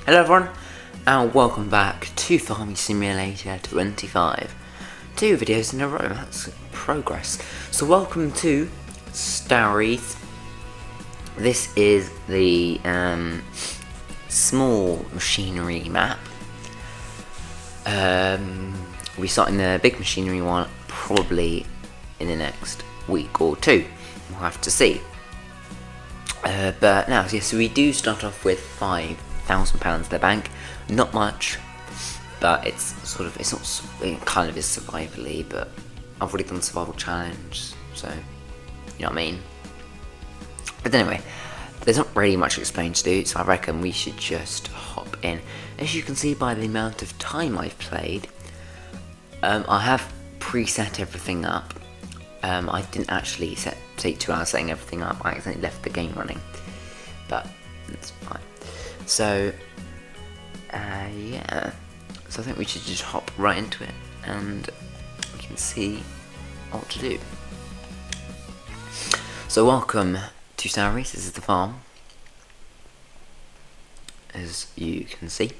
Hello everyone, and welcome back to Farming Simulator 25. 2 videos in a row, that's progress. So welcome to Starowies. This is the small machinery map. We're starting the big machinery one probably in the next week or two. We'll have to see. But now, so we do start off with £5,000 in the bank. Not much, but it kind of is survivally, but I've already done the survival challenge, so you know what I mean. But anyway, there's not really much explained to do, so I reckon we should just hop in. As you can see by the amount of time I've played, I have preset everything up. I didn't actually take 2 hours setting everything up. I accidentally left the game running, but it's fine. So, yeah. So I think we should just hop right into it, and we can see what to do. So welcome to Starowies. This is the farm, as you can see.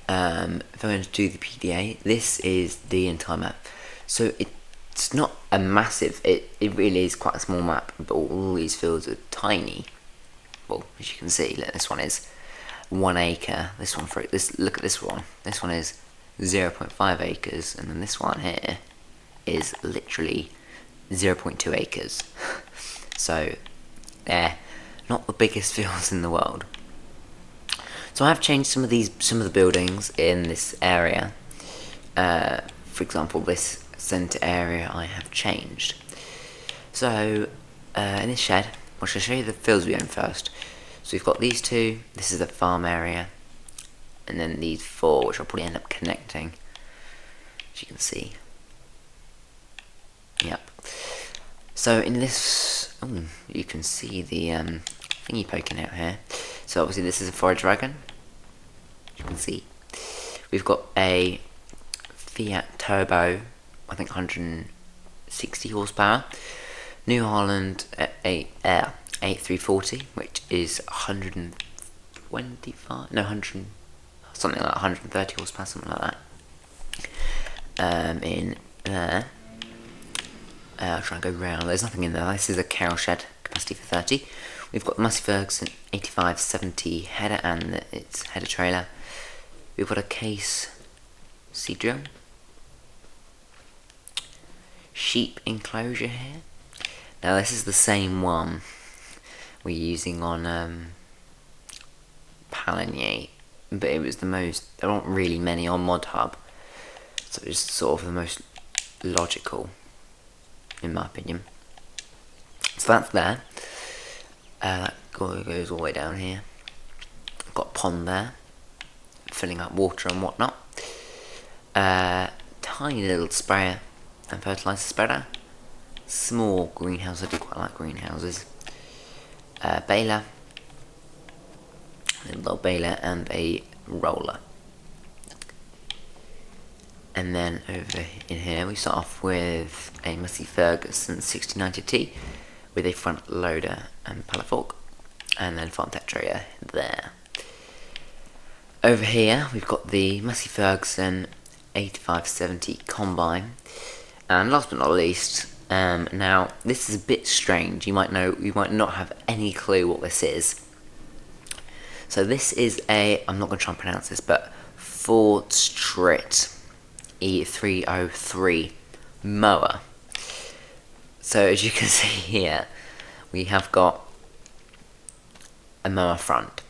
If I'm going to do the PDA, this is the entire map. So it's not a massive, it really is quite a small map, but all these fields are tiny. Well, as you can see, this one is 1 acre, look at this one, this one is 0.5 acres, and then this one here is literally 0.2 acres. So they're not the biggest fields in the world. So I have changed some of the buildings in this area. For example, this center area I have changed. So in this shed, I shall show you the fields we own first. So we've got these 2, this is the farm area, and then these 4, which I'll probably end up connecting, as you can see. Yep. So in this, you can see the thingy poking out here. So obviously this is a forage wagon, as you can see. We've got a Fiat Turbo, I think 160 horsepower. New Holland 8340, which is 125, no, 100, something like 130 horsepower, something like that. In there, I'll try and go round. There's nothing in there. This is a cow shed, capacity for 30. We've got the Massey Ferguson 8570 header and its header trailer. We've got a Case seed drill, sheep enclosure here. Now this is the same one we're using on Palinier, but it was the most, there aren't really many on Mod Hub, so it's sort of the most logical, in my opinion. So that's there. That goes all the way down here. I've got a pond there, filling up water and whatnot. Tiny little sprayer and fertilizer spreader. Small greenhouse, I do quite like greenhouses. Baler, a little baler, and a roller. And then over in here we start off with a Massey Ferguson 6090T with a front loader and pallet fork, and then farm tech trailer there. Over here we've got the Massey Ferguson 8570 combine, and last but not least, now this is a bit strange. You might not have any clue what this is. So this is a, I'm not going to try and pronounce this, but Ford Strit E303 mower. So as you can see here, we have got a mower front.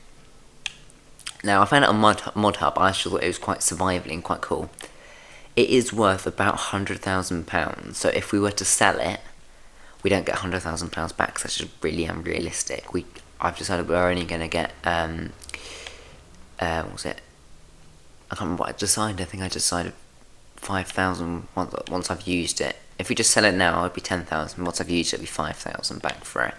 Now I found it on Mod Hub. I actually thought it was quite survivally and quite cool. It is worth about £100,000. So if we were to sell it, we don't get £100,000 back. So that's just really unrealistic. I've decided we're only going to get what was it? I can't remember what I decided. I think I decided 5,000 once I've used it. If we just sell it now, it'd be 10,000. Once I've used it, it'd be 5,000 back for it.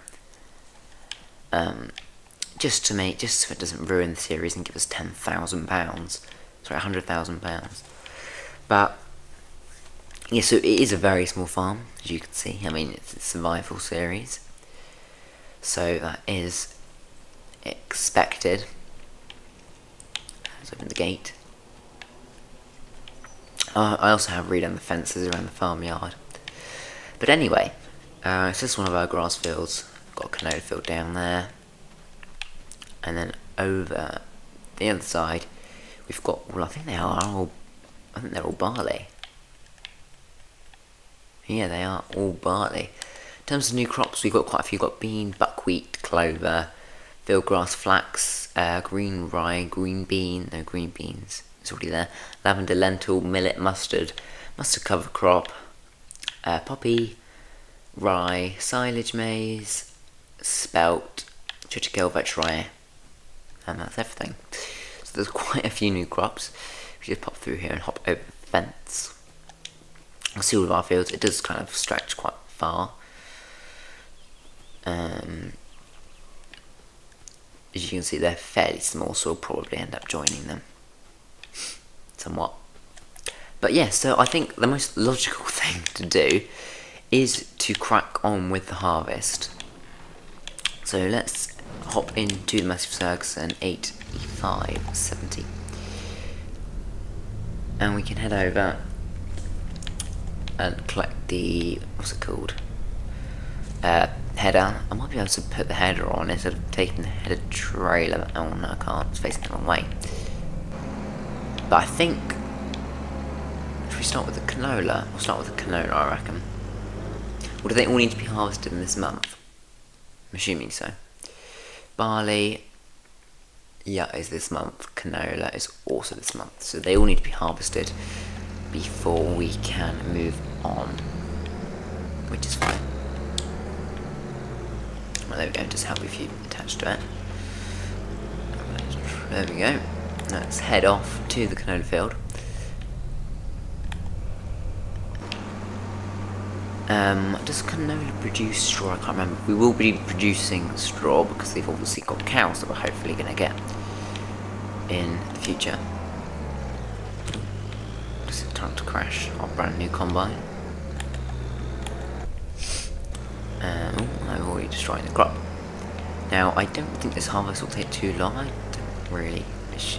Just so it doesn't ruin the series and give us £10,000. Sorry, £100,000. But yeah, so it is a very small farm, as you can see. I mean, it's a survival series, so that is expected. Let's open the gate. I also have redone the fences around the farmyard. But anyway, it's just one of our grass fields. Got a canola field down there. And then over the other side, we've got, well, I think they're all barley. Yeah, they are all barley. In terms of new crops, we've got quite a few. We've got bean, buckwheat, clover, field grass, flax, green rye, green beans, it's already there. Lavender, lentil, millet, mustard cover crop, poppy, rye, silage maize, spelt, chichikel, vetch rye, and that's everything. So there's quite a few new crops. We just pop through here and hop over the fence. I'll see all of our fields. It does kind of stretch quite far. As you can see, they're fairly small, so we'll probably end up joining them somewhat. But yeah, so I think the most logical thing to do is to crack on with the harvest. So let's hop into the Massive Circus and 8570. And we can head over and collect the, what's it called? Header. I might be able to put the header on instead of taking the header trailer. Oh no, I can't. It's facing the wrong way. But I think, should we start with the canola? We'll start with the canola, I reckon. Or do they all need to be harvested in this month? I'm assuming so. Barley, yeah, is this month. Canola is also this month. So they all need to be harvested before we can move on, which is fine. Well, there we go, just help if you attach to it. There we go. Let's head off to the canola field. Does canola produce straw? I can't remember. We will be producing straw because they've obviously got cows that we're hopefully going to get in the future. Just in time to crash our brand new combine. I've already destroyed the crop. Now, I don't think this harvest will take too long. I don't really.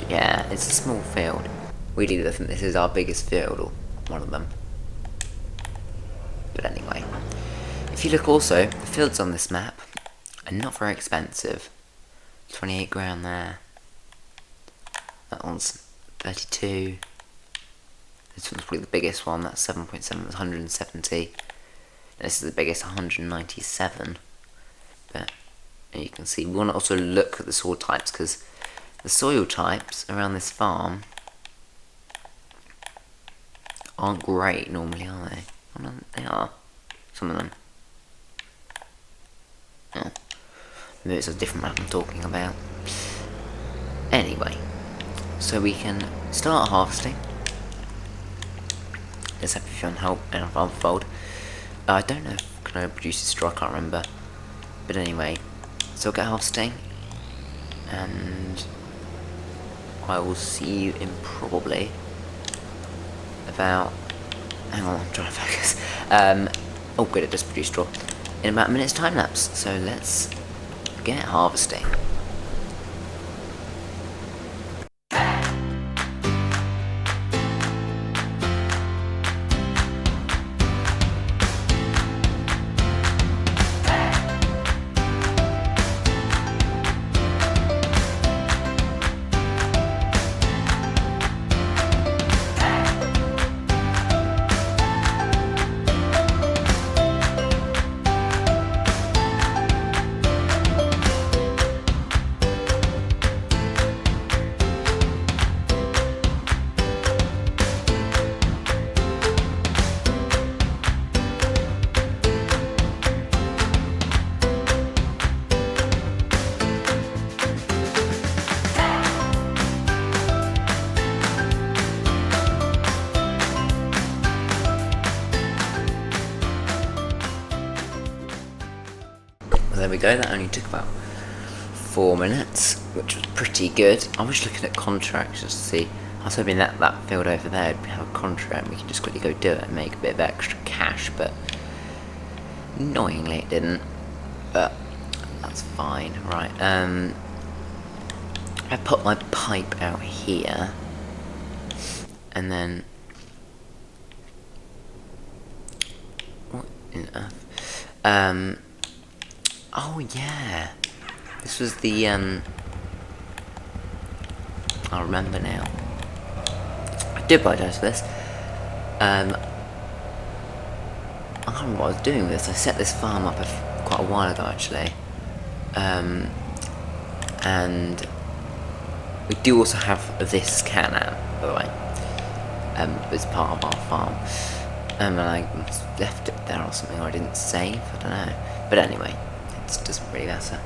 Yeah, it's a small field. We do think this is our biggest field, or one of them. But anyway, if you look also, the fields on this map are not very expensive. 28 grand there. That one's 32. This one's probably the biggest one. That's 7.7. That's 170. This is the biggest, 197. But you can see, we want to also look at the soil types, because the soil types around this farm aren't great normally, are they? Oh, no, they are. Some of them. Oh. Maybe it's a different map I'm talking about. Anyway, so we can start harvesting. Let's have if you want help and unfold. I don't know if canola produces straw, I can't remember. But anyway, so I'll get harvesting, and I will see you in probably about, hang on, I'm trying to focus. Oh good, it does produce straw. In about a minute's time lapse, so let's get harvesting. There we go, that only took about 4 minutes, which was pretty good. I was looking at contracts just to see. I was hoping that that field over there would have a contract and we could just quickly go do it and make a bit of extra cash, but annoyingly it didn't. But that's fine, right. I put my pipe out here, and then what in earth? Oh yeah, this was the I remember now. I do apologise for this. I can't remember what I was doing with this. I set this farm up quite a while ago, actually. And we do also have this Can-Am, by the way. It's part of our farm. And I left it there or something, or I didn't save, I don't know. But anyway, it doesn't really matter.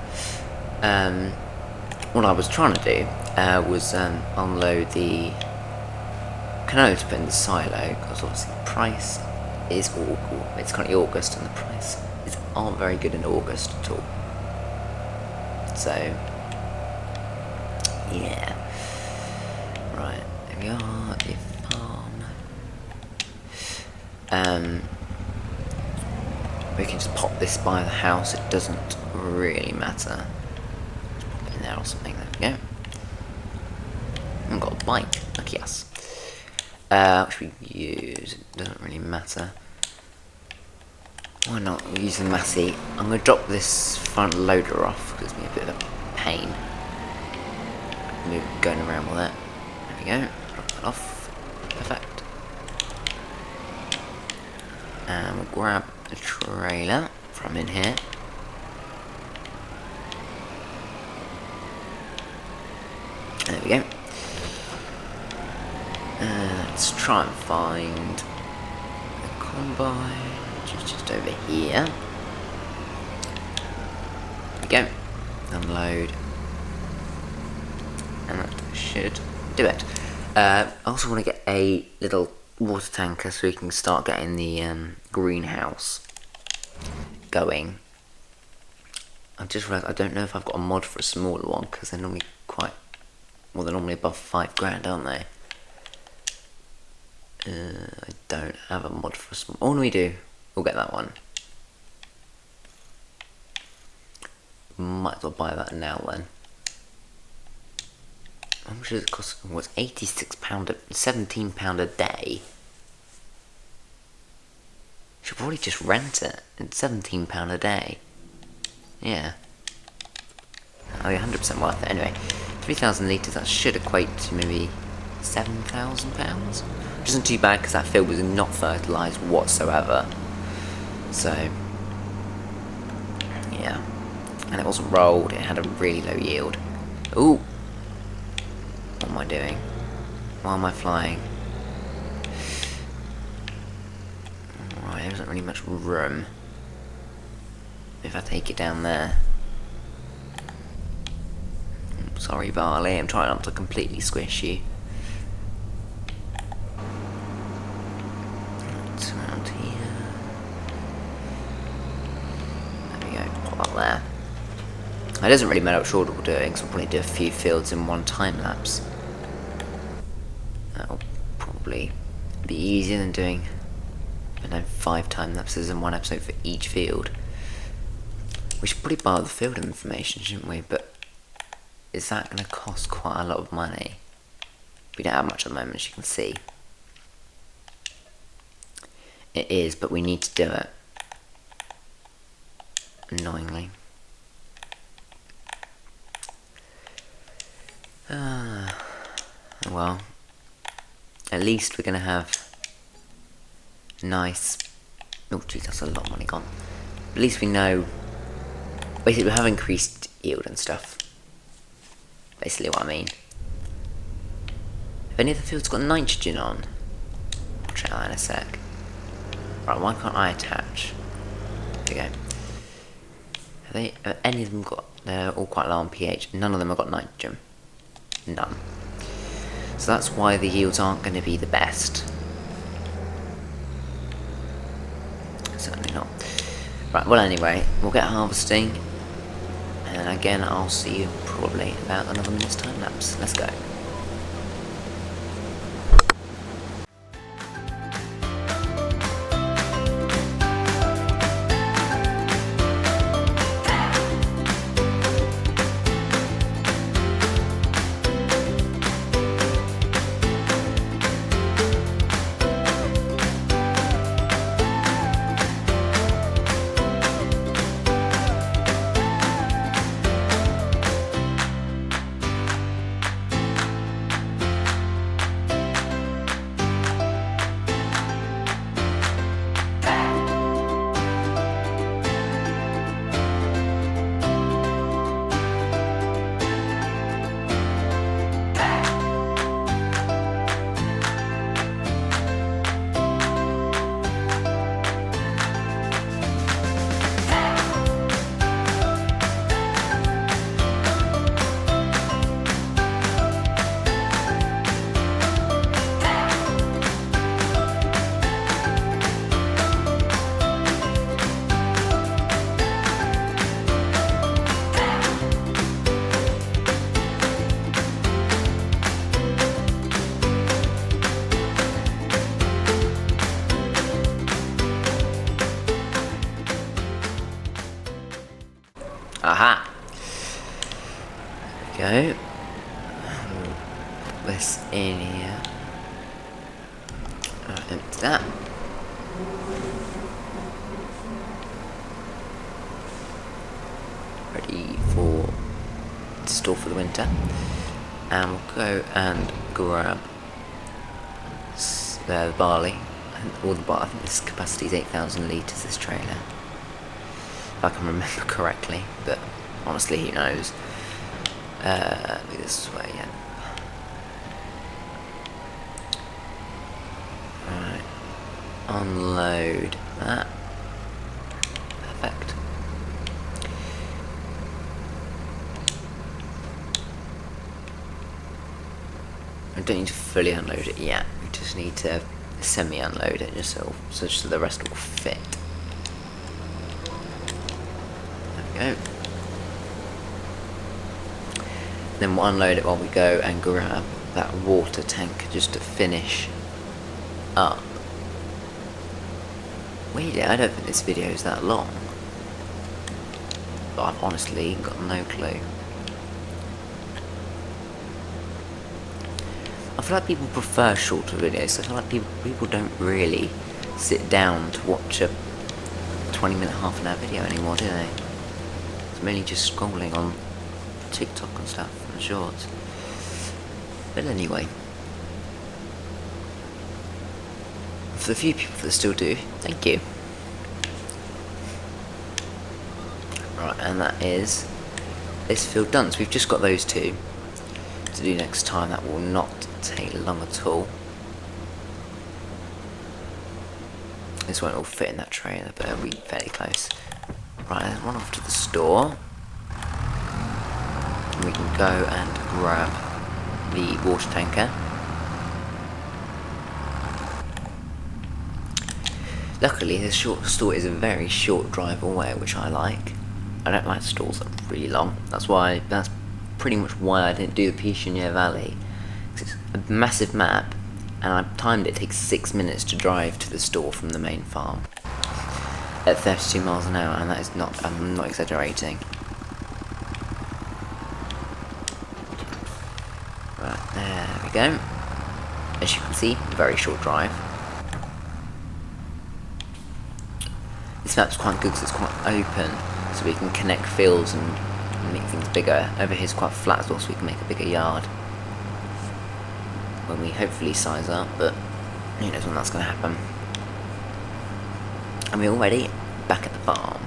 What I was trying to do was unload the canoe to put in the silo, because obviously the price is awful. It's currently August, and the prices aren't very good in August at all. So, yeah. Right, there we are, the farm. We can just pop this by the house, it doesn't really matter. Just pop it in there or something, there we go. I've got a bike, lucky us. Which we use, it doesn't really matter. Why not? We'll use the Massey. I'm going to drop this front loader off because it's me a bit of a pain. Going around with that. There we go. Drop that off. Perfect. And we'll grab a trailer from in here. There we go. Let's try and find the combine, which is just over here. There we go. Unload. And that should do it. I also want to get a little water tanker so we can start getting the greenhouse going. I just realised I don't know if I've got a mod for a smaller one, because they're normally they're normally above £5,000, aren't they? I don't have a mod for a small. Oh, no, we do. We'll get that one. Might as well buy that now then. How much does it cost? Oh, it's £86, £17 a day. Should probably just rent it. It's £17 a day. Yeah. Oh, yeah, 100% worth it. Anyway, 3,000 litres, that should equate to maybe £7,000. Which isn't too bad because that field was not fertilised whatsoever. So, yeah. And it wasn't rolled, it had a really low yield. Ooh! What am I doing? Why am I flying? Right, there isn't really much room. If I take it down there. Sorry, Barley, I'm trying not to completely squish you. It's around here. There we go, pop that there. It doesn't really matter what short we're doing, so we'll probably do a few fields in one time lapse. That'll probably be easier than doing, I don't know, 5 time lapses in one episode for each field. We should probably buy the field information, shouldn't we? But is that going to cost quite a lot of money? We don't have much at the moment, as you can see. It is, but we need to do it. Annoyingly. Well, at least we're going to have nice... Oh, geez, that's a lot of money gone. At least we know... Basically, we have increased yield and stuff. Basically what I mean. Have any of the fields got nitrogen on? I'll check that in a sec. Right, why can't I attach? There we go. Have any of them got... They're all quite low on pH. None of them have got nitrogen. None. So that's why the yields aren't going to be the best. Certainly not. Right, well anyway, we'll get harvesting. And again, I'll see you probably about another minute's time lapse. Let's go. this in here. Empty that. Ready to store for the winter. And we'll go and grab the barley. I think this capacity is 8,000 litres, this trailer. If I can remember correctly, but honestly, who knows? This way, yeah. Right. Unload that. Perfect. I don't need to fully unload it yet. We just need to semi-unload it yourself, such that the rest will fit. There we go. Then we'll unload it while we go and grab that water tank just to finish up. Weirdly, I don't think this video is that long, but I've honestly got no clue. I feel like people prefer shorter videos. I feel like people don't really sit down to watch a 20-minute, half-an-hour video anymore, do they? It's mainly just scrolling on TikTok and stuff and shorts. But anyway, for the few people that still do, thank you. Right, and that is this field done. So we've just got those two to do next time. That will not take long at all. This won't all fit in that trailer, but it'll be fairly close. Right, let's run off to the store. And we can go and grab the water tanker. Luckily, this store is a very short drive away, which I like. I don't like stores that are really long. That's pretty much why I didn't do the Pichinierre Valley. It's a massive map, and I timed it takes 6 minutes to drive to the store from the main farm at 32 miles an hour, and that is not, I'm not exaggerating. Right, there we go. As you can see, very short drive. This map's quite good because it's quite open, so we can connect fields and make things bigger. Over here is quite flat as well, so we can make a bigger yard when we hopefully size up, but who knows when that's going to happen. And we're already back at the farm.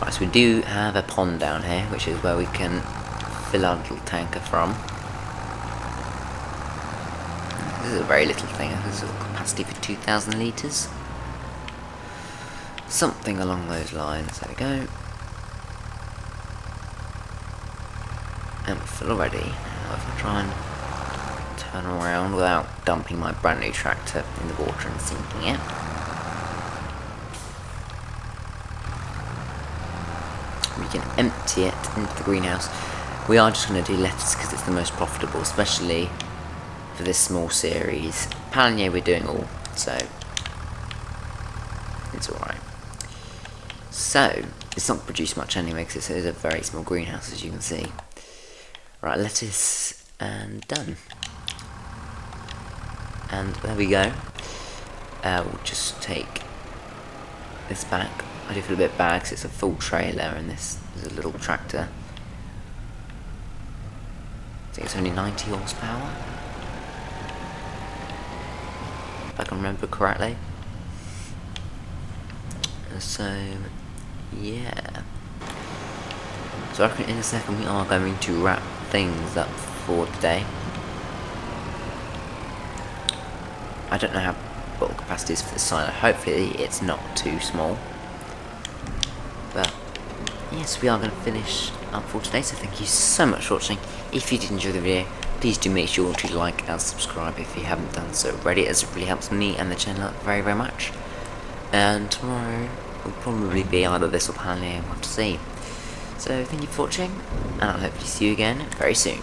Right, so we do have a pond down here, which is where we can fill our little tanker from. This is a very little thing. This is a capacity for 2,000 litres. Something along those lines. There we go. And we're full already. Now if I try and turn around without dumping my brand new tractor in the water and sinking it. We can empty it into the greenhouse. We are just going to do lettuce because it's the most profitable, especially for this small series. Palinier we're doing all, so it's alright. So, it's not produced much anyway because it is a very small greenhouse, as you can see. Right, lettuce and done. And there we go. We'll just take this back. I do feel a bit bad because it's a full trailer and this is a little tractor. I think it's only 90 horsepower, if I can remember correctly. So, yeah. So I reckon in a second we are going to wrap things up for today. I don't know what the capacity is for this silo. Hopefully it's not too small. But yes, we are going to finish up for today. So thank you so much for watching. If you did enjoy the video, please do make sure to like and subscribe if you haven't done so already, as it really helps me and the channel out very, very much. And tomorrow will probably be either this or Palinier, we'll have to see. So thank you for watching, and I'll hopefully see you again very soon.